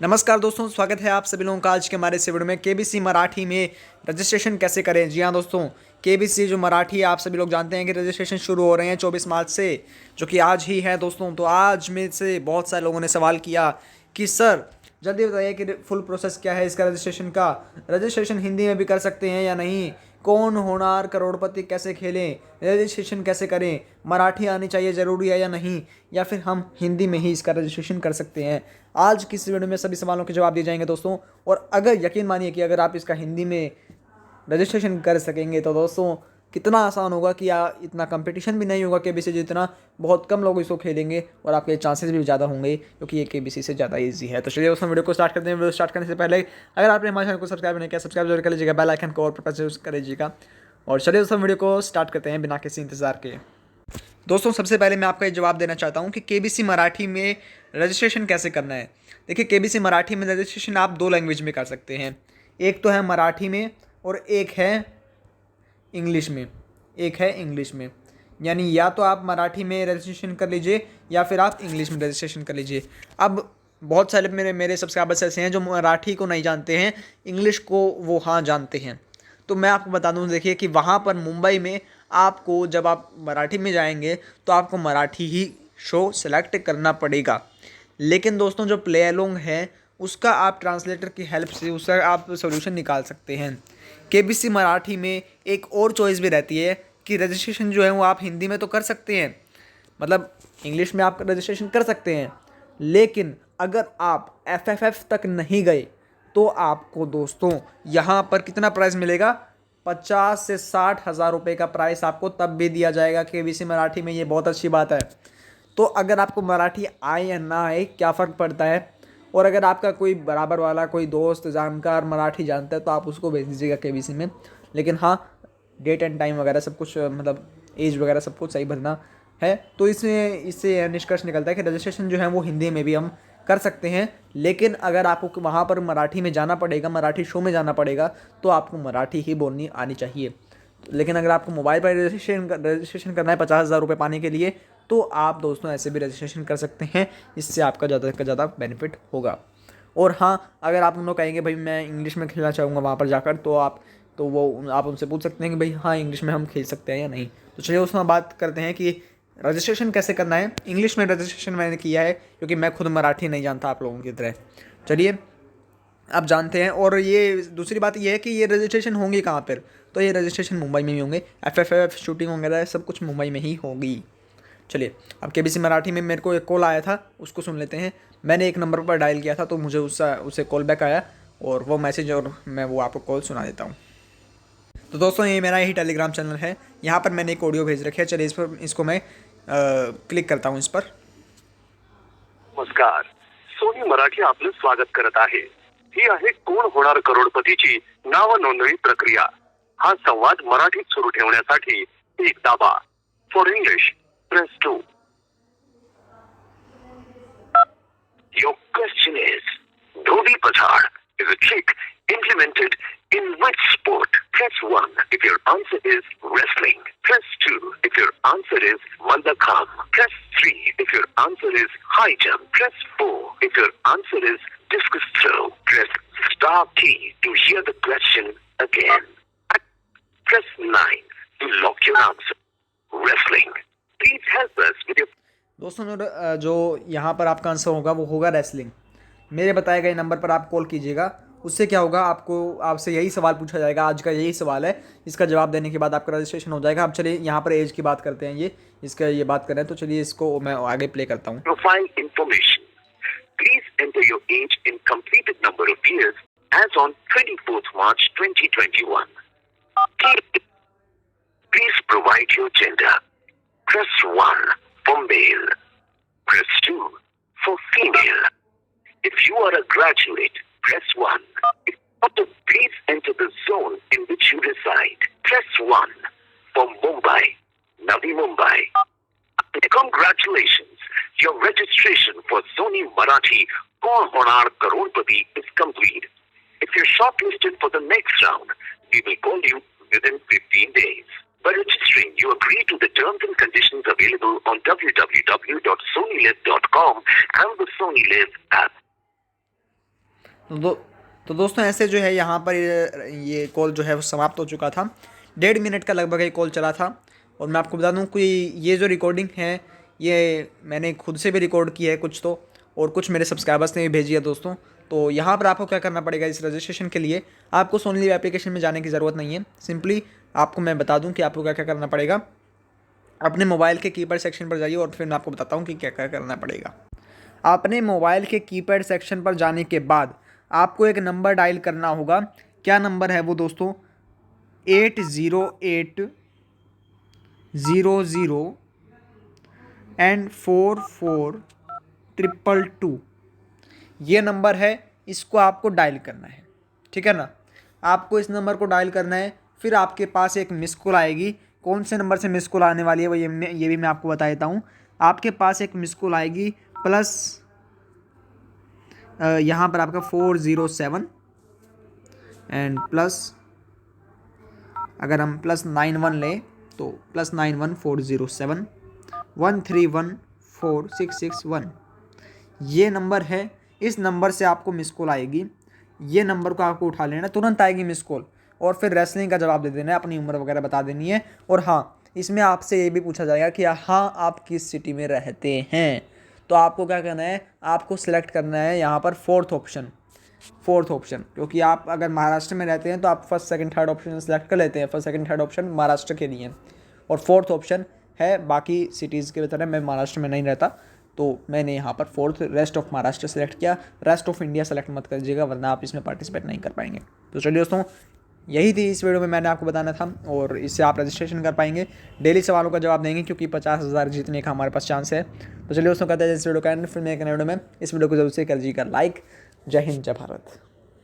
नमस्कार दोस्तों, स्वागत है आप सभी लोगों का आज के हमारे इस वीडियो में। केबीसी मराठी में रजिस्ट्रेशन कैसे करें। जी हाँ दोस्तों, केबीसी जो मराठी है, आप सभी लोग जानते हैं कि रजिस्ट्रेशन शुरू हो रहे हैं 24 मार्च से, जो कि आज ही है दोस्तों। तो आज में से बहुत सारे लोगों ने सवाल किया कि सर जल्दी बताइए कि फुल प्रोसेस क्या है इसका रजिस्ट्रेशन का। रजिस्ट्रेशन हिंदी में भी कर सकते हैं या नहीं, कौन होनार करोड़पति कैसे खेलें, रजिस्ट्रेशन कैसे करें, मराठी आनी चाहिए ज़रूरी है या नहीं, या फिर हम हिंदी में ही इसका रजिस्ट्रेशन कर सकते हैं। आज की इस वीडियो में सभी सवालों के जवाब दिए जाएंगे दोस्तों। और अगर यकीन मानिए कि अगर आप इसका हिंदी में रजिस्ट्रेशन कर सकेंगे तो दोस्तों कितना आसान होगा कि इतना कंपटीशन भी नहीं होगा केबीसी जितना, बहुत कम लोग इसको खेलेंगे और आपके चांसेस भी ज़्यादा होंगे क्योंकि ये केबीसी से ज़्यादा इजी है। तो चलिए दोस्तों वीडियो को स्टार्ट करते हैं। वीडियो स्टार्ट करने से पहले अगर आपने हमारे चैनल को सब्सक्राइब नहीं किया, सब्सक्राइब जरूर कर लीजिएगा, बेल आइकन को और प्रेस कर लीजिएगा। और चलिए दोस्तों वीडियो को स्टार्ट करते हैं बिना किसी इंतजार के। दोस्तों सबसे पहले मैं आपका ये जवाब देना चाहता हूँ कि केबीसी मराठी में रजिस्ट्रेशन कैसे करना है। देखिए, केबीसी मराठी में रजिस्ट्रेशन आप दो लैंग्वेज में कर सकते हैं, एक तो है मराठी में और एक है इंग्लिश में। यानी या तो आप मराठी में रजिस्ट्रेशन कर लीजिए या फिर आप इंग्लिश में रजिस्ट्रेशन कर लीजिए। अब बहुत सारे मेरे सब्सक्राइबर्स ऐसे हैं जो मराठी को नहीं जानते हैं, इंग्लिश को वो हाँ जानते हैं। तो मैं आपको बता दूं, देखिए कि वहाँ पर मुंबई में आपको जब आप मराठी में जाएंगे तो आपको मराठी ही शो सेलेक्ट करना पड़ेगा। लेकिन दोस्तों जो प्ले अलोंग है उसका आप ट्रांसलेटर की हेल्प से उसका आप सोल्यूशन निकाल सकते हैं। केबीसी मराठी में एक और चॉइस भी रहती है कि रजिस्ट्रेशन जो है वो आप हिंदी में तो कर सकते हैं, मतलब इंग्लिश में आप रजिस्ट्रेशन कर सकते हैं, लेकिन अगर आप FFF तक नहीं गए तो आपको दोस्तों यहाँ पर कितना प्राइस मिलेगा, 50 से 60 हज़ार रुपये का प्राइस आपको तब भी दिया जाएगा केबीसी मराठी में। ये बहुत अच्छी बात है। तो अगर आपको मराठी आए या ना आए क्या फ़र्क पड़ता है, और अगर आपका कोई बराबर वाला कोई दोस्त जानकार मराठी जानता है तो आप उसको भेज दीजिएगा केबीसी में। लेकिन हाँ, डेट एंड टाइम वगैरह सब कुछ, मतलब एज वगैरह सब कुछ सही भरना है। तो इससे निष्कर्ष निकलता है कि रजिस्ट्रेशन जो है वो हिंदी में भी हम कर सकते हैं, लेकिन अगर आपको वहाँ पर मराठी में जाना पड़ेगा, मराठी शो में जाना पड़ेगा, तो आपको मराठी ही बोलनी आनी चाहिए। लेकिन अगर आपको मोबाइल पर रजिस्ट्रेशन करना है 50,000 रुपये पाने के लिए, तो आप दोस्तों ऐसे भी रजिस्ट्रेशन कर सकते हैं। इससे आपका ज़्यादा से ज़्यादा बेनिफिट होगा। और हाँ, अगर आप उन्होंने कहेंगे भाई मैं इंग्लिश में खेलना चाहूँगा वहाँ पर जाकर, तो आप उनसे पूछ सकते हैं कि भाई हाँ इंग्लिश में हम खेल सकते हैं या नहीं। तो चलिए उसमें बात करते हैं कि रजिस्ट्रेशन कैसे करना है। इंग्लिश में रजिस्ट्रेशन मैंने किया है क्योंकि मैं खुद मराठी नहीं जानता आप लोगों की तरह। चलिए आप जानते हैं। और ये दूसरी बात ये है कि ये रजिस्ट्रेशन होंगी कहाँ पर, तो ये रजिस्ट्रेशन मुंबई में ही होंगे। FFF शूटिंग वगैरह सब कुछ मुंबई में ही होगी। चलिए अब केबीसी मराठी में मेरे को एक कॉल आया था, उसको सुन लेते हैं। मैंने एक नंबर पर डायल किया था तो मुझे उसे कॉल बैक आया और वो मैसेज, और मैं वो आपको कॉल सुना देता हूँ। तो दोस्तों ये मेरा यही टेलीग्राम चैनल है, यहाँ पर मैंने एक ऑडियो भेज रखी है। चलिए इसको मैं क्लिक करता हूँ इस पर। नमस्कार, सोनी मराठी आपलं स्वागत करत आहे। ही आहे कोण होणार करोडपतीची नाव नोंदणी प्रक्रिया। हा संवाद मराठीत सुरू ठेवण्यासाठी एक दाबा. For English press 2. Your question is, Dhodi Pachad is a trick implemented in which sport? Press 1 if your answer is wrestling. Press 2 if your answer is Mallakham. Press 3 if your answer is high jump. Press 4 if your answer is discus throw. Press star key to hear the question again. Press 9 to lock your answer. Wrestling. Please help us with your... दोस्तों जो यहाँ पर आपका answer होगा वो होगा wrestling. मेरे बताए गए नंबर पर आप कॉल कीजिएगा। उससे क्या होगा, आपसे यही सवाल पूछा जाएगा, आज का यही सवाल है। इसका जवाब देने के बाद आपका रजिस्ट्रेशन हो जाएगा। अब चलिए यहाँ पर एज की बात करते हैं, ये बात करें तो चलिए इसको मैं आगे प्ले करता हूँ। Profile information. Please enter your age in completed number of years as on 24th March 2021. Please provide your gender. Press 1 for male. Press 2 for female. If you are a graduate, press 1. Please enter the zone in which you reside. Press 1 for Mumbai, Navi Mumbai. Congratulations, your registration for Sony Marathi Kaun Honar Karodpati is complete. If you're shortlisted for the next round, we will call you within 15 days. By registering, you agree to the terms and conditions available on www.sonylive.com and the Sony Live app. तो दोस्तों ऐसे जो है यहाँ पर ये call जो है वो समाप्त हो चुका था। 1.5 मिनट का लगभग ये कॉल चला था। और मैं आपको बता दूँ कि ये जो रिकॉर्डिंग है ये मैंने खुद से भी रिकॉर्ड की है कुछ तो, और कुछ मेरे सब्सक्राइबर्स ने भी भेजी है दोस्तों। तो यहाँ पर आपको क्या करना पड़ेगा, इस रजिस्ट्रेशन के लिए आपको सोनली एप्लीकेशन में जाने की ज़रूरत नहीं है। सिंपली आपको मैं बता दूँ कि आपको क्या क्या करना पड़ेगा। अपने मोबाइल के कीपैड सेक्शन पर जाइए और फिर मैं आपको बताता हूँ कि क्या क्या करना पड़ेगा। अपने मोबाइल के कीपैड सेक्शन पर जाने के बाद आपको एक नंबर डायल करना होगा। क्या नंबर है वो दोस्तों? 80800 and 4422 ये नंबर है, इसको आपको डायल करना है। ठीक है ना, आपको इस नंबर को डायल करना है। फिर आपके पास एक मिस कॉल आएगी। कौन से नंबर से मिस कॉल आने वाली है वो ये भी मैं आपको बता देता हूँ। आपके पास एक मिस कॉल आएगी प्लस यहाँ पर आपका 407 एंड प्लस, अगर हम +91 लें तो +91407131146661 ये नंबर है। इस नंबर से आपको मिस कॉल आएगी। ये नंबर को आपको उठा लेना, तुरंत आएगी मिस कॉल, और फिर रेसलिंग का जवाब दे देना है, अपनी उम्र वगैरह बता देनी है। और हाँ, इसमें आपसे ये भी पूछा जाएगा कि हाँ आप किस सिटी में रहते हैं। तो आपको क्या करना है, आपको सिलेक्ट करना है यहाँ पर फोर्थ ऑप्शन, क्योंकि आप अगर महाराष्ट्र में रहते हैं तो आप first second third option select कर लेते हैं। First second third option Maharashtra के लिए, और फोर्थ ऑप्शन है बाकी सिटीज़ के तरह। मैं महाराष्ट्र में नहीं रहता तो मैंने यहाँ पर fourth rest of Maharashtra select किया। रेस्ट ऑफ इंडिया सेलेक्ट मत करिएगा वरना आप इसमें पार्टिसिपेट नहीं कर पाएंगे। तो चलिए दोस्तों, यही थी इस वीडियो में मैंने आपको बताना था, और इससे आप रजिस्ट्रेशन कर पाएंगे। डेली सवालों का जवाब देंगे क्योंकि 50,000 जीतने का हमारे पास चांस है। तो चलिए दोस्तों, कहते हैं इस वीडियो का एंड, फिर मैं एक नए वीडियो में इस वीडियो को जरूर से कर लाइक। जय हिंद, जय भारत।